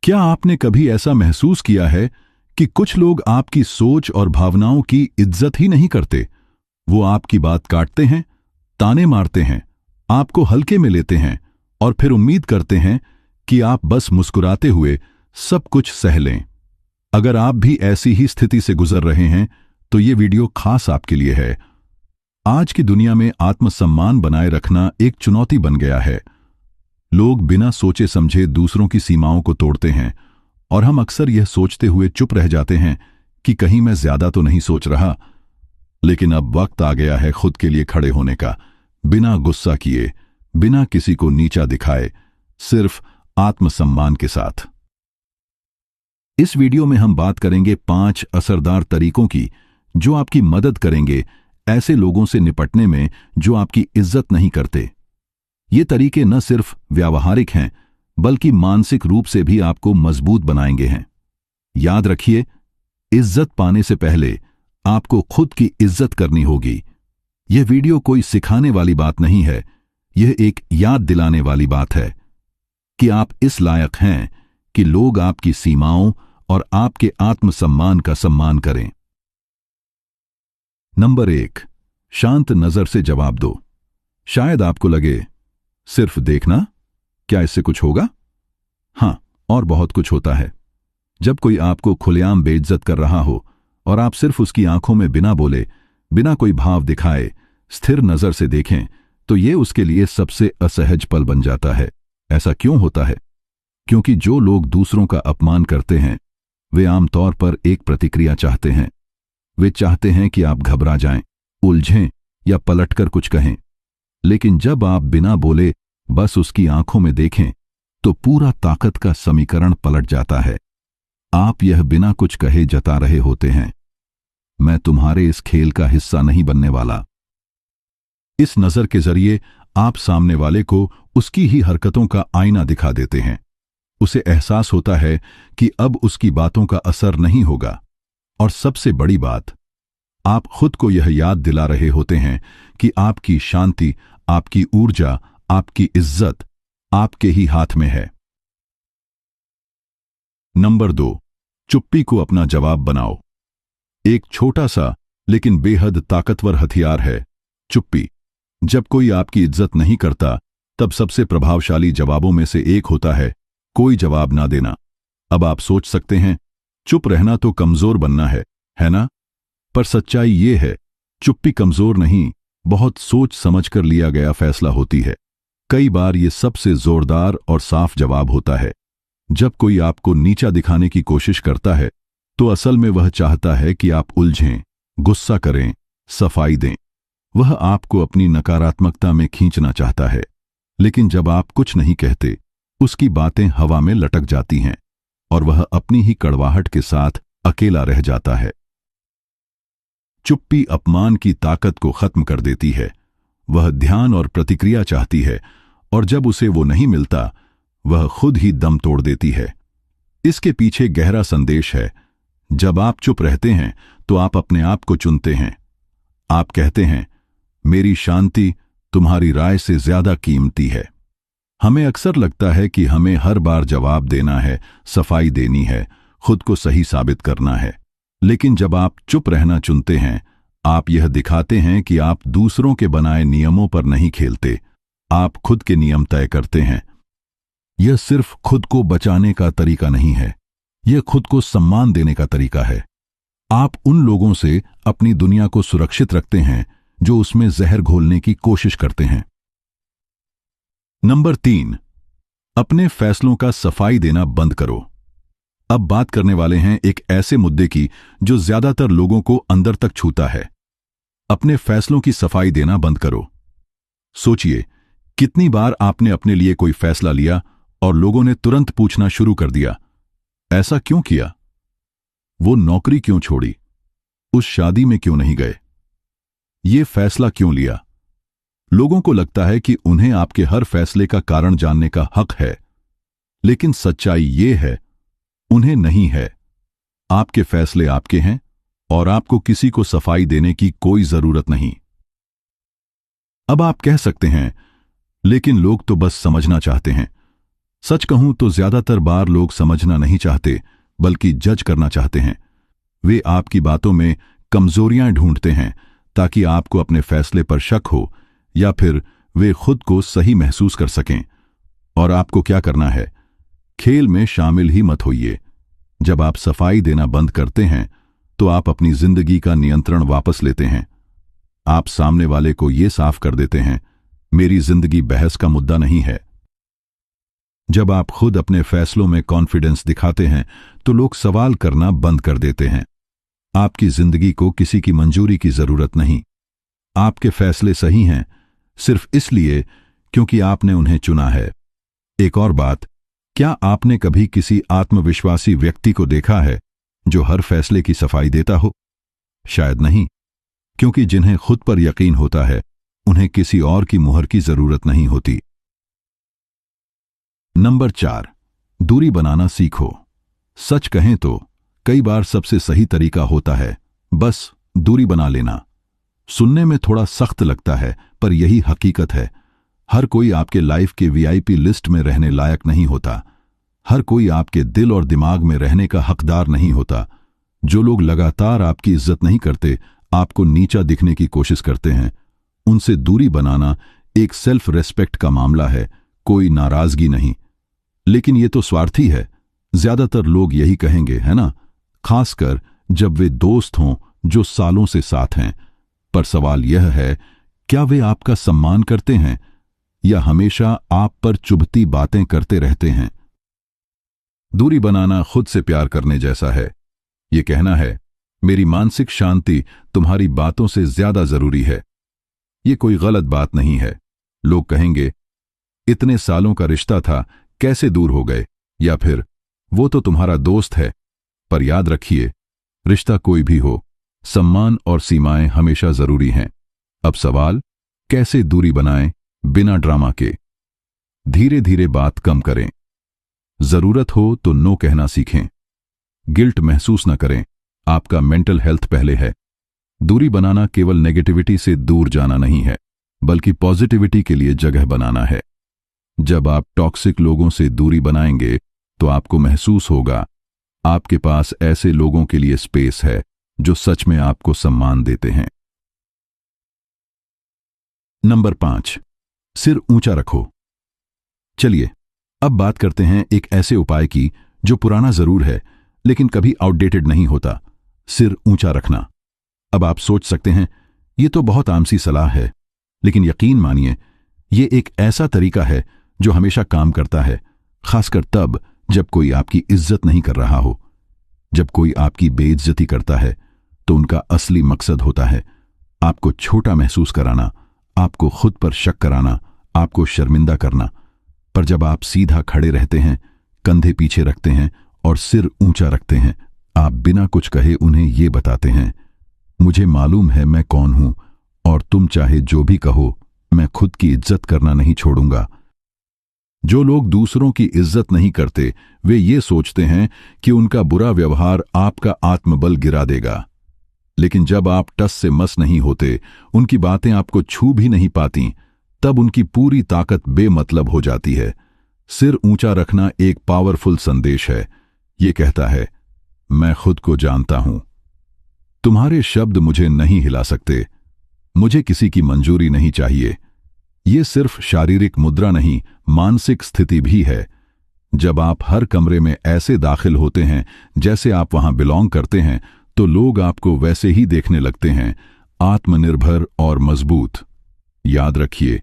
क्या आपने कभी ऐसा महसूस किया है कि कुछ लोग आपकी सोच और भावनाओं की इज्जत ही नहीं करते? वो आपकी बात काटते हैं, ताने मारते हैं, आपको हल्के में लेते हैं और फिर उम्मीद करते हैं कि आप बस मुस्कुराते हुए सब कुछ सह लें। अगर आप भी ऐसी ही स्थिति से गुजर रहे हैं तो ये वीडियो खास आपके लिए है। आज की दुनिया में आत्मसम्मान बनाए रखना एक चुनौती बन गया है। लोग बिना सोचे समझे दूसरों की सीमाओं को तोड़ते हैं और हम अक्सर यह सोचते हुए चुप रह जाते हैं कि कहीं मैं ज्यादा तो नहीं सोच रहा। लेकिन अब वक्त आ गया है खुद के लिए खड़े होने का, बिना गुस्सा किए, बिना किसी को नीचा दिखाए, सिर्फ आत्मसम्मान के साथ। इस वीडियो में हम बात करेंगे 5 असरदार तरीकों की जो आपकी मदद करेंगे ऐसे लोगों से निपटने में जो आपकी इज्जत नहीं करते। ये तरीके न सिर्फ व्यावहारिक हैं बल्कि मानसिक रूप से भी आपको मजबूत बनाएंगे हैं। याद रखिए, इज्जत पाने से पहले आपको खुद की इज्जत करनी होगी। यह वीडियो कोई सिखाने वाली बात नहीं है, यह एक याद दिलाने वाली बात है कि आप इस लायक हैं कि लोग आपकी सीमाओं और आपके आत्मसम्मान का सम्मान करें। नंबर 1, शांत नजर से जवाब दो। शायद आपको लगे, सिर्फ देखना, क्या इससे कुछ होगा? हां, और बहुत कुछ होता है। जब कोई आपको खुलेआम बेइज्जत कर रहा हो और आप सिर्फ उसकी आंखों में बिना बोले, बिना कोई भाव दिखाए, स्थिर नजर से देखें, तो ये उसके लिए सबसे असहज पल बन जाता है। ऐसा क्यों होता है? क्योंकि जो लोग दूसरों का अपमान करते हैं वे आमतौर पर एक प्रतिक्रिया चाहते हैं। वे चाहते हैं कि आप घबरा जाएं, उलझें या पलटकर कुछ कहें। लेकिन जब आप बिना बोले बस उसकी आंखों में देखें तो पूरा ताकत का समीकरण पलट जाता है। आप यह बिना कुछ कहे जता रहे होते हैं, मैं तुम्हारे इस खेल का हिस्सा नहीं बनने वाला। इस नजर के जरिए आप सामने वाले को उसकी ही हरकतों का आईना दिखा देते हैं। उसे एहसास होता है कि अब उसकी बातों का असर नहीं होगा। और सबसे बड़ी बात, आप खुद को यह याद दिला रहे होते हैं कि आपकी शांति, आपकी ऊर्जा, आपकी इज्जत आपके ही हाथ में है। नंबर 2, चुप्पी को अपना जवाब बनाओ। एक छोटा सा लेकिन बेहद ताकतवर हथियार है चुप्पी। जब कोई आपकी इज्जत नहीं करता तब सबसे प्रभावशाली जवाबों में से एक होता है कोई जवाब ना देना। अब आप सोच सकते हैं, चुप रहना तो कमजोर बनना है ना? पर सच्चाई ये है, चुप्पी कमजोर नहीं, बहुत सोच समझकर लिया गया फैसला होती है। कई बार ये सबसे जोरदार और साफ जवाब होता है। जब कोई आपको नीचा दिखाने की कोशिश करता है तो असल में वह चाहता है कि आप उलझें, गुस्सा करें, सफाई दें। वह आपको अपनी नकारात्मकता में खींचना चाहता है। लेकिन जब आप कुछ नहीं कहते, उसकी बातें हवा में लटक जाती हैं और वह अपनी ही कड़वाहट के साथ अकेला रह जाता है। चुप्पी अपमान की ताकत को खत्म कर देती है। वह ध्यान और प्रतिक्रिया चाहती है और जब उसे वो नहीं मिलता, वह खुद ही दम तोड़ देती है। इसके पीछे गहरा संदेश है। जब आप चुप रहते हैं तो आप अपने आप को चुनते हैं। आप कहते हैं, मेरी शांति तुम्हारी राय से ज्यादा कीमती है। हमें अक्सर लगता है कि हमें हर बार जवाब देना है, सफाई देनी है, खुद को सही साबित करना है। लेकिन जब आप चुप रहना चुनते हैं, आप यह दिखाते हैं कि आप दूसरों के बनाए नियमों पर नहीं खेलते, आप खुद के नियम तय करते हैं। यह सिर्फ खुद को बचाने का तरीका नहीं है, यह खुद को सम्मान देने का तरीका है। आप उन लोगों से अपनी दुनिया को सुरक्षित रखते हैं जो उसमें जहर घोलने की कोशिश करते हैं। नंबर 3, अपने फैसलों का सफाई देना बंद करो। अब बात करने वाले हैं एक ऐसे मुद्दे की जो ज्यादातर लोगों को अंदर तक छूता है। अपने फैसलों की सफाई देना बंद करो। सोचिए, कितनी बार आपने अपने लिए कोई फैसला लिया और लोगों ने तुरंत पूछना शुरू कर दिया, ऐसा क्यों किया? वो नौकरी क्यों छोड़ी? उस शादी में क्यों नहीं गए? ये फैसला क्यों लिया? लोगों को लगता है कि उन्हें आपके हर फैसले का कारण जानने का हक है, लेकिन सच्चाई ये है, उन्हें नहीं है। आपके फैसले आपके हैं और आपको किसी को सफाई देने की कोई जरूरत नहीं। अब आप कह सकते हैं, लेकिन लोग तो बस समझना चाहते हैं। सच कहूं तो ज्यादातर बार लोग समझना नहीं चाहते बल्कि जज करना चाहते हैं। वे आपकी बातों में कमजोरियां ढूंढते हैं ताकि आपको अपने फैसले पर शक हो या फिर वे खुद को सही महसूस कर सकें। और आपको क्या करना है? खेल में शामिल ही मत होइए। जब आप सफाई देना बंद करते हैं तो आप अपनी जिंदगी का नियंत्रण वापस लेते हैं। आप सामने वाले को यह साफ कर देते हैं, मेरी जिंदगी बहस का मुद्दा नहीं है। जब आप खुद अपने फैसलों में कॉन्फिडेंस दिखाते हैं तो लोग सवाल करना बंद कर देते हैं। आपकी जिंदगी को किसी की मंजूरी की जरूरत नहीं। आपके फैसले सही हैं सिर्फ इसलिए क्योंकि आपने उन्हें चुना है। एक और बात, क्या आपने कभी किसी आत्मविश्वासी व्यक्ति को देखा है जो हर फैसले की सफाई देता हो? शायद नहीं, क्योंकि जिन्हें खुद पर यकीन होता है उन्हें किसी और की मुहर की जरूरत नहीं होती। नंबर 4, दूरी बनाना सीखो। सच कहें तो कई बार सबसे सही तरीका होता है बस दूरी बना लेना। सुनने में थोड़ा सख्त लगता है पर यही हकीकत है। हर कोई आपके लाइफ के वीआईपी लिस्ट में रहने लायक नहीं होता। हर कोई आपके दिल और दिमाग में रहने का हकदार नहीं होता। जो लोग लगातार आपकी इज्जत नहीं करते, आपको नीचा दिखने की कोशिश करते हैं, उनसे दूरी बनाना एक सेल्फ रेस्पेक्ट का मामला है, कोई नाराजगी नहीं। लेकिन ये तो स्वार्थी है। ज्यादातर लोग यही कहेंगे, है ना? खासकर जब वे दोस्त हों जो सालों से साथ हैं। पर सवाल यह है, क्या वे आपका सम्मान करते हैं या हमेशा आप पर चुभती बातें करते रहते हैं? दूरी बनाना खुद से प्यार करने जैसा है। ये कहना है, मेरी मानसिक शांति तुम्हारी बातों से ज्यादा जरूरी है। ये कोई गलत बात नहीं है। लोग कहेंगे, इतने सालों का रिश्ता था, कैसे दूर हो गए? या फिर वो तो तुम्हारा दोस्त है। पर याद रखिए, रिश्ता कोई भी हो, सम्मान और सीमाएं हमेशा जरूरी हैं। अब सवाल, कैसे दूरी बनाएं बिना ड्रामा के? धीरे धीरे बात कम करें। जरूरत हो तो नो कहना सीखें। गिल्ट महसूस न करें, आपका मेंटल हेल्थ पहले है। दूरी बनाना केवल नेगेटिविटी से दूर जाना नहीं है, बल्कि पॉजिटिविटी के लिए जगह बनाना है। जब आप टॉक्सिक लोगों से दूरी बनाएंगे तो आपको महसूस होगा आपके पास ऐसे लोगों के लिए स्पेस है जो सच में आपको सम्मान देते हैं। नंबर 5, सिर ऊंचा रखो। चलिए अब बात करते हैं एक ऐसे उपाय की जो पुराना जरूर है लेकिन कभी आउटडेटेड नहीं होता। सिर ऊंचा रखना। अब आप सोच सकते हैं, यह तो बहुत आम सी सलाह है, लेकिन यकीन मानिए यह एक ऐसा तरीका है जो हमेशा काम करता है, खासकर तब जब कोई आपकी इज्जत नहीं कर रहा हो। जब कोई आपकी बेइज्जती करता है तो उनका असली मकसद होता है आपको छोटा महसूस कराना, आपको खुद पर शक कराना, आपको शर्मिंदा करना। पर जब आप सीधा खड़े रहते हैं, कंधे पीछे रखते हैं और सिर ऊंचा रखते हैं, आप बिना कुछ कहे उन्हें ये बताते हैं, मुझे मालूम है मैं कौन हूं और तुम चाहे जो भी कहो, मैं खुद की इज्जत करना नहीं छोड़ूंगा। जो लोग दूसरों की इज्जत नहीं करते, वे ये सोचते हैं कि उनका बुरा व्यवहार आपका आत्मबल गिरा देगा। लेकिन जब आप टस से मस नहीं होते, उनकी बातें आपको छू भी नहीं पाती, तब उनकी पूरी ताकत बेमतलब हो जाती है। सिर ऊंचा रखना एक पावरफुल संदेश है। ये कहता है, मैं खुद को जानता हूं, तुम्हारे शब्द मुझे नहीं हिला सकते, मुझे किसी की मंजूरी नहीं चाहिए। ये सिर्फ शारीरिक मुद्रा नहीं, मानसिक स्थिति भी है। जब आप हर कमरे में ऐसे दाखिल होते हैं जैसे आप वहां बिलोंग करते हैं, तो लोग आपको वैसे ही देखने लगते हैं, आत्मनिर्भर और मजबूत। याद रखिए,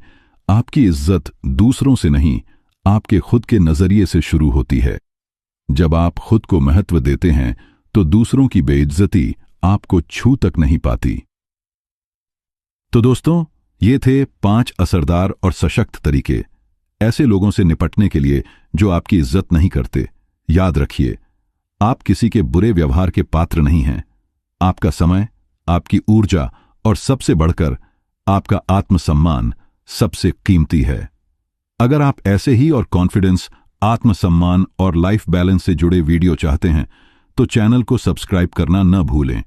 आपकी इज्जत दूसरों से नहीं, आपके खुद के नजरिए से शुरू होती है। जब आप खुद को महत्व देते हैं तो दूसरों की बेइज्जती आपको छू तक नहीं पाती। तो दोस्तों, ये थे 5 असरदार और सशक्त तरीके ऐसे लोगों से निपटने के लिए जो आपकी इज्जत नहीं करते। याद रखिए, आप किसी के बुरे व्यवहार के पात्र नहीं हैं। आपका समय, आपकी ऊर्जा और सबसे बढ़कर आपका आत्मसम्मान सबसे कीमती है। अगर आप ऐसे ही और कॉन्फिडेंस, आत्मसम्मान और लाइफ बैलेंस से जुड़े वीडियो चाहते हैं तो चैनल को सब्सक्राइब करना न भूलें।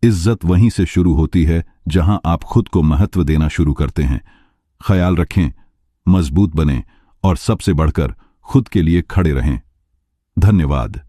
इज्जत वहीं से शुरू होती है जहां आप खुद को महत्व देना शुरू करते हैं। ख्याल रखें, मजबूत बनें और सबसे बढ़कर खुद के लिए खड़े रहें। धन्यवाद।